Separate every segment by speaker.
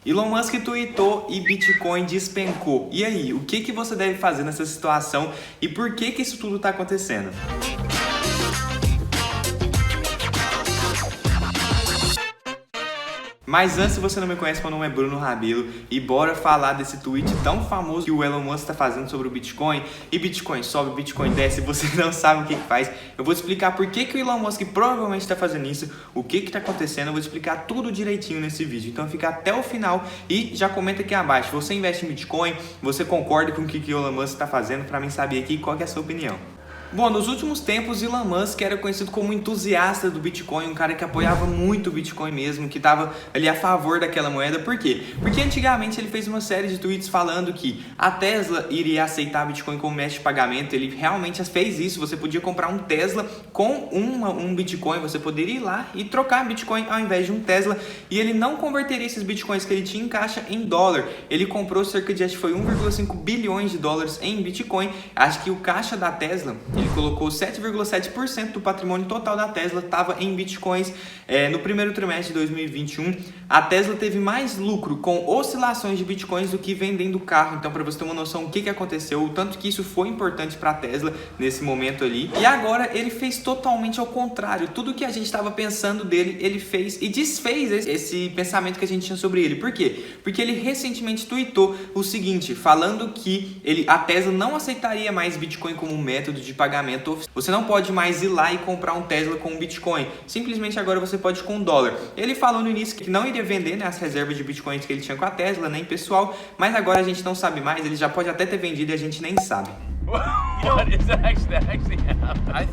Speaker 1: Elon Musk tweetou e Bitcoin despencou. E aí, o que você deve fazer nessa situação e por que isso tudo está acontecendo? Mas antes, se você não me conhece, meu nome é Bruno Rabelo e bora falar desse tweet tão famoso que o Elon Musk está fazendo sobre o Bitcoin. E Bitcoin sobe, Bitcoin desce, você não sabe o que faz. Eu vou te explicar por que o Elon Musk provavelmente está fazendo isso, o que está acontecendo, eu vou te explicar tudo direitinho nesse vídeo. Então fica até o final e já comenta aqui abaixo, você investe em Bitcoin, você concorda com o que o Elon Musk está fazendo, para mim saber aqui qual que é a sua opinião. Bom, nos últimos tempos, Elon Musk era conhecido como entusiasta do Bitcoin, um cara que apoiava muito o Bitcoin mesmo, que estava ali a favor daquela moeda. Por quê? Porque antigamente ele fez uma série de tweets falando que a Tesla iria aceitar Bitcoin como método de pagamento. Ele realmente fez isso, você podia comprar um Tesla com um Bitcoin, você poderia ir lá e trocar Bitcoin ao invés de um Tesla, e ele não converteria esses Bitcoins que ele tinha em caixa em dólar. Ele comprou cerca de, acho que foi 1,5 bilhões de dólares em Bitcoin. Acho que o caixa da Tesla, ele colocou 7,7% do patrimônio total da Tesla estava em Bitcoins. No primeiro trimestre de 2021, a Tesla teve mais lucro com oscilações de Bitcoins do que vendendo carro. Então, para você ter uma noção do que aconteceu, o tanto que isso foi importante para a Tesla nesse momento ali. E agora ele fez totalmente ao contrário. Tudo que a gente estava pensando dele, ele fez e desfez esse pensamento que a gente tinha sobre ele. Por quê? Porque ele recentemente tweetou o seguinte, falando que a Tesla não aceitaria mais Bitcoin como um método de pagamento. Você não pode mais ir lá e comprar um Tesla com um Bitcoin. Simplesmente agora você pode com dólar. Ele falou no início que não iria vender, né, as reservas de Bitcoins que ele tinha com a Tesla, nem pessoal, mas agora a gente não sabe mais, ele já pode até ter vendido e a gente nem sabe.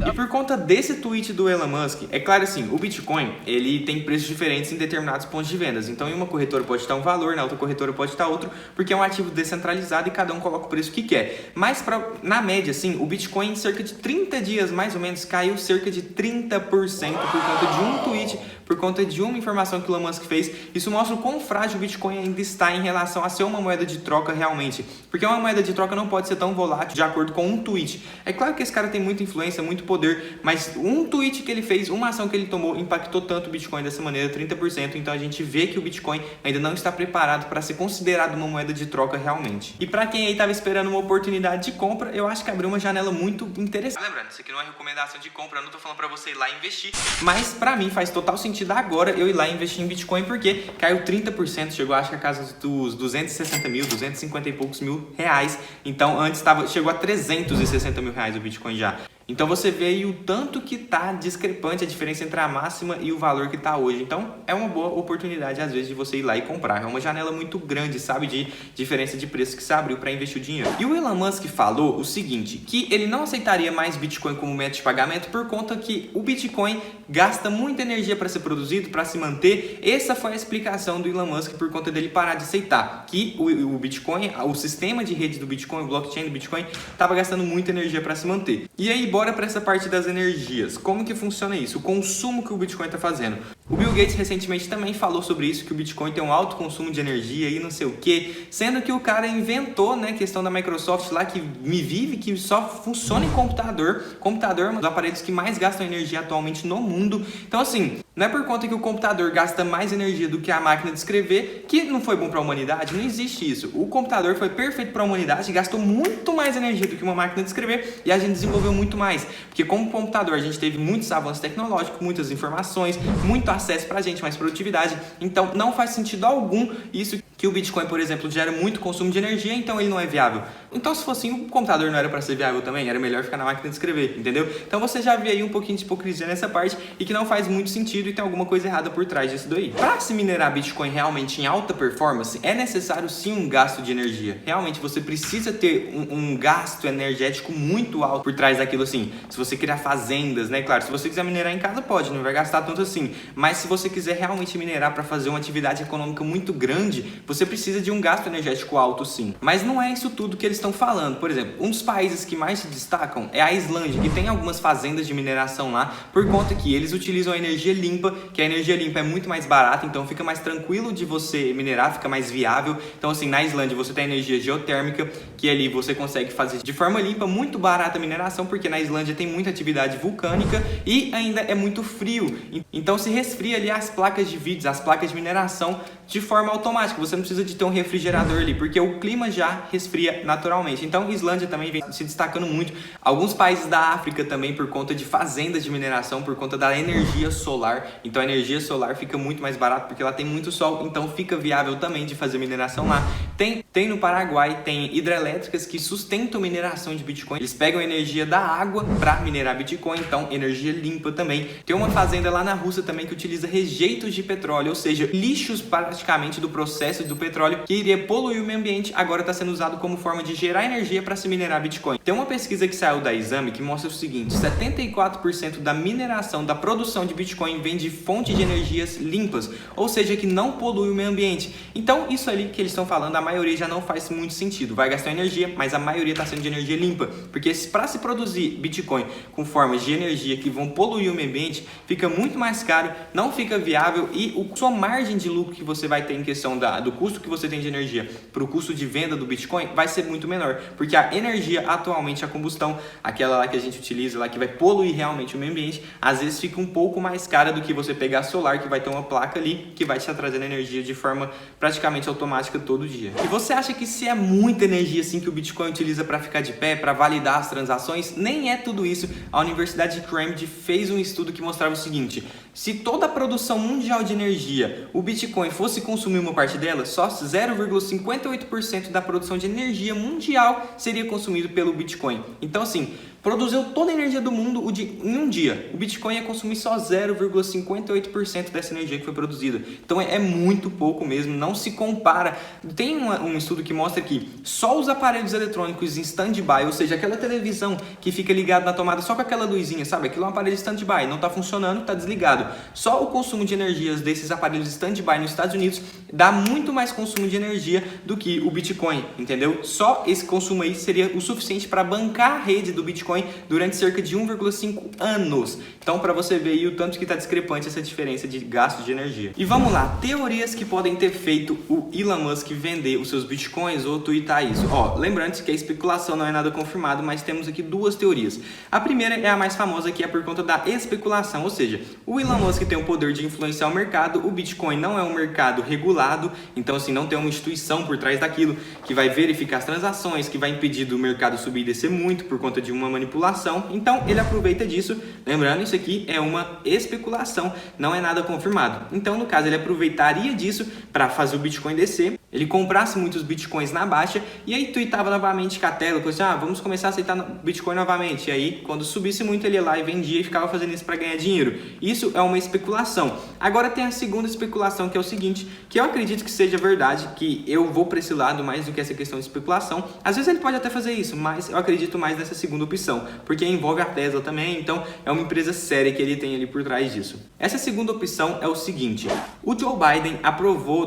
Speaker 1: E por conta desse tweet do Elon Musk, é claro assim, o Bitcoin ele tem preços diferentes em determinados pontos de vendas. Então em uma corretora pode estar um valor, na outra corretora pode estar outro, porque é um ativo descentralizado e cada um coloca o preço que quer. Mas na média, assim, o Bitcoin em cerca de 30 dias mais ou menos caiu cerca de 30% por conta de um tweet, por conta de uma informação que o Elon Musk fez. Isso mostra o quão frágil o Bitcoin ainda está em relação a ser uma moeda de troca realmente. Porque uma moeda de troca não pode ser tão volátil de acordo com um tweet. É claro que esse cara tem muita influência, muito poder, mas um tweet que ele fez, uma ação que ele tomou, impactou tanto o Bitcoin dessa maneira, 30%. Então a gente vê que o Bitcoin ainda não está preparado para ser considerado uma moeda de troca realmente. E para quem aí estava esperando uma oportunidade de compra, eu acho que abriu uma janela muito interessante. Lembrando, isso aqui não é recomendação de compra, eu não estou falando para você ir lá investir, mas para mim faz total sentido agora eu ir lá investir em Bitcoin, porque caiu 30%, chegou acho que a casa dos 260 mil, 250 e poucos mil reais. Então antes chegou a 360 mil reais o Bitcoin já. Então você vê aí o tanto que tá discrepante a diferença entre a máxima e o valor que tá hoje. Então é uma boa oportunidade às vezes de você ir lá e comprar. É uma janela muito grande, sabe, de diferença de preço que se abriu para investir o dinheiro. E o Elon Musk falou o seguinte, que ele não aceitaria mais Bitcoin como método de pagamento por conta que o Bitcoin gasta muita energia para ser produzido, para se manter. Essa foi a explicação do Elon Musk por conta dele parar de aceitar que o Bitcoin, o sistema de rede do Bitcoin, o blockchain do Bitcoin, estava gastando muita energia para se manter. E aí, bora para essa parte das energias. Como que funciona isso? O consumo que o Bitcoin está fazendo. O Bill Gates recentemente também falou sobre isso, que o Bitcoin tem um alto consumo de energia e não sei o que, sendo que o cara inventou, né, questão da Microsoft lá, que vive, que só funciona em computador. Computador é um dos aparelhos que mais gastam energia atualmente no mundo. Então assim, não é por conta que o computador gasta mais energia do que a máquina de escrever que não foi bom para a humanidade. Não existe isso. O computador foi perfeito para a humanidade, gastou muito mais energia do que uma máquina de escrever e a gente desenvolveu muito mais. Porque como computador a gente teve muitos avanços tecnológicos, muitas informações, muito acesso para a gente, mais produtividade. Então não faz sentido algum isso que o Bitcoin, por exemplo, gera muito consumo de energia, então ele não é viável. Então se fosse assim, o computador não era para ser viável também, era melhor ficar na máquina de escrever, entendeu? Então você já vê aí um pouquinho de hipocrisia nessa parte e que não faz muito sentido e tem alguma coisa errada por trás disso daí. Para se minerar Bitcoin realmente em alta performance, é necessário sim um gasto de energia. Realmente você precisa ter um gasto energético muito alto por trás daquilo assim. Se você criar fazendas, né? Claro, se você quiser minerar em casa pode, não vai gastar tanto assim. Mas se você quiser realmente minerar para fazer uma atividade econômica muito grande, você precisa de um gasto energético alto sim. Mas não é isso tudo que eles estão falando. Por exemplo, um dos países que mais se destacam é a Islândia, que tem algumas fazendas de mineração lá, por conta que eles utilizam a energia limpa, que a energia limpa é muito mais barata, então fica mais tranquilo de você minerar, fica mais viável. Então assim, na Islândia você tem energia geotérmica, que ali você consegue fazer de forma limpa, muito barata a mineração, porque na Islândia tem muita atividade vulcânica e ainda é muito frio. Então se resfria ali as placas de vídeos, as placas de mineração de forma automática. Você não precisa de ter um refrigerador ali, porque o clima já resfria naturalmente. Então, Islândia também vem se destacando muito. Alguns países da África também por conta de fazendas de mineração, por conta da energia solar. Então, a energia solar fica muito mais barata porque ela tem muito sol, então fica viável também de fazer mineração lá. Tem no Paraguai, tem hidrelétricas que sustentam mineração de Bitcoin. Eles pegam a energia da água para minerar Bitcoin, então energia limpa também. Tem uma fazenda lá na Rússia também que utiliza rejeitos de petróleo, ou seja, lixos praticamente do processo do petróleo que iria poluir o meio ambiente, agora está sendo usado como forma de gerar energia para se minerar Bitcoin. Tem uma pesquisa que saiu da Exame que mostra o seguinte: 74% da mineração, da produção de Bitcoin vem de fonte de energias limpas, ou seja, que não polui o meio ambiente. Então, isso ali que eles estão falando, a maioria já não faz muito sentido. Vai gastar energia, mas a maioria está sendo de energia limpa, porque para se produzir Bitcoin com formas de energia que vão poluir o meio ambiente, fica muito mais caro, não fica viável e a sua margem de lucro que você vai ter em questão do custo que você tem de energia para o custo de venda do Bitcoin vai ser muito menor, porque a energia atualmente, a combustão, aquela lá que a gente utiliza lá, que vai poluir realmente o meio ambiente, às vezes fica um pouco mais cara do que você pegar solar, que vai ter uma placa ali que vai te trazendo energia de forma praticamente automática todo dia. E você acha que se é muita energia assim que o Bitcoin utiliza para ficar de pé, para validar as transações? Nem é tudo isso. A Universidade de Cambridge fez um estudo que mostrava o seguinte: se toda a produção mundial de energia, o Bitcoin fosse consumir uma parte dela, só 0,58% da produção de energia mundial seria consumido pelo Bitcoin. Então assim, produziu toda a energia do mundo em um dia. O Bitcoin ia consumir só 0,58% dessa energia que foi produzida. Então é muito pouco mesmo, não se compara. Tem um estudo que mostra que só os aparelhos eletrônicos em stand-by, ou seja, aquela televisão que fica ligada na tomada só com aquela luzinha, sabe? Aquilo é um aparelho stand-by, não está funcionando, está desligado. Só o consumo de energias desses aparelhos stand-by nos Estados Unidos dá muito mais consumo de energia do que o Bitcoin, entendeu? Só esse consumo aí seria o suficiente para bancar a rede do Bitcoin durante cerca de 1,5 anos. Então, para você ver aí o tanto que está discrepante essa diferença de gasto de energia. E vamos lá, teorias que podem ter feito o Elon Musk vender os seus Bitcoins ou tweetar isso. Ó, lembrando que a especulação não é nada confirmado, mas temos aqui duas teorias. A primeira é a mais famosa, que é por conta da especulação, ou seja, o Elon Musk tem o poder de influenciar o mercado, o Bitcoin não é um mercado regulado, então assim, não tem uma instituição por trás daquilo que vai verificar as transações, que vai impedir do mercado subir e descer muito por conta de uma manipulação. Então ele aproveita disso. Lembrando, isso aqui é uma especulação, não é nada confirmado. Então, no caso, ele aproveitaria disso para fazer o Bitcoin descer, ele comprasse muitos Bitcoins na baixa e aí tweetava novamente com a tela, assim, vamos começar a aceitar Bitcoin novamente. E aí, quando subisse muito, ele ia lá e vendia e ficava fazendo isso para ganhar dinheiro. Isso é uma especulação. Agora tem a segunda especulação, que é o seguinte, que eu acredito que seja verdade, que eu vou para esse lado mais do que essa questão de especulação. Às vezes ele pode até fazer isso, mas eu acredito mais nessa segunda opção, porque envolve a Tesla também, então é uma empresa séria que ele tem ali por trás disso. Essa segunda opção é o seguinte: o Joe Biden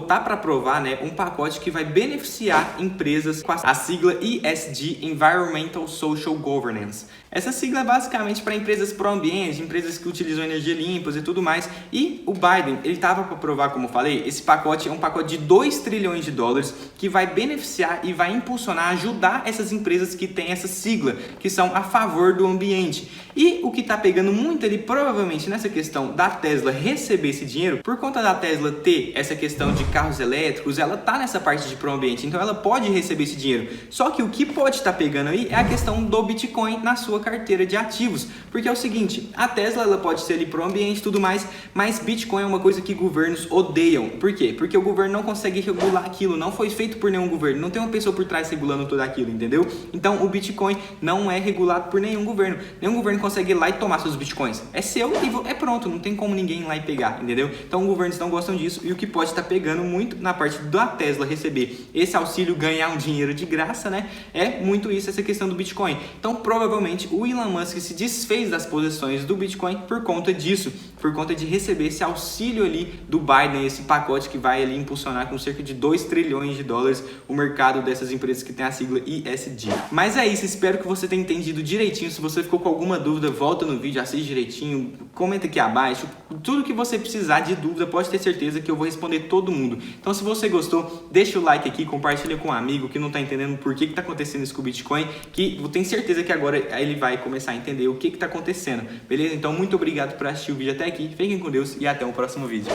Speaker 1: tá para aprovar, né, um pacote que vai beneficiar empresas com a sigla ESG, Environmental Social Governance. Essa sigla é basicamente para empresas pró-ambiente, empresas que utilizam energia limpas e tudo mais. E o Biden, ele estava para aprovar, como eu falei, esse pacote é um pacote de 2 trilhões de dólares que vai beneficiar e vai impulsionar, ajudar essas empresas que têm essa sigla, que são a favor do ambiente. E o que está pegando muito ali, provavelmente, nessa questão da Tesla receber esse dinheiro, por conta da Tesla ter essa questão de carros elétricos, ela tá nessa parte de pró-ambiente, então ela pode receber esse dinheiro. Só que o que pode estar pegando aí é a questão do Bitcoin na sua carteira de ativos, porque é o seguinte, a Tesla ela pode ser ali pró-ambiente e tudo mais, mas Bitcoin é uma coisa que governos odeiam. Por quê? Porque o governo não consegue regular aquilo, não foi feito por nenhum governo, não tem uma pessoa por trás regulando tudo aquilo, entendeu? Então o Bitcoin não é regulado por nenhum governo consegue ir lá e tomar seus Bitcoins. É seu e é pronto, não tem como ninguém ir lá e pegar, entendeu? Então governos não gostam disso e o que pode estar pegando muito na parte da Tesla receber esse auxílio, ganhar um dinheiro de graça, né? É muito isso, essa questão do Bitcoin. Então provavelmente o Elon Musk se desfez das posições do Bitcoin por conta disso, por conta de receber esse auxílio ali do Biden, esse pacote que vai ali impulsionar com cerca de 2 trilhões de dólares o mercado dessas empresas que tem a sigla ESG. Mas é isso, espero que você tenha entendido direitinho. Se você ficou com alguma dúvida, volta no vídeo, assiste direitinho, comenta aqui abaixo, tudo que você precisar de dúvida, pode ter certeza que eu vou responder todo mundo. Então se você gostou, deixa o like aqui, compartilha com um amigo que não está entendendo por que está acontecendo isso com o Bitcoin, que eu tenho certeza que agora ele vai começar a entender o que está acontecendo, beleza? Então muito obrigado por assistir o vídeo até aqui, fiquem com Deus e até o próximo vídeo.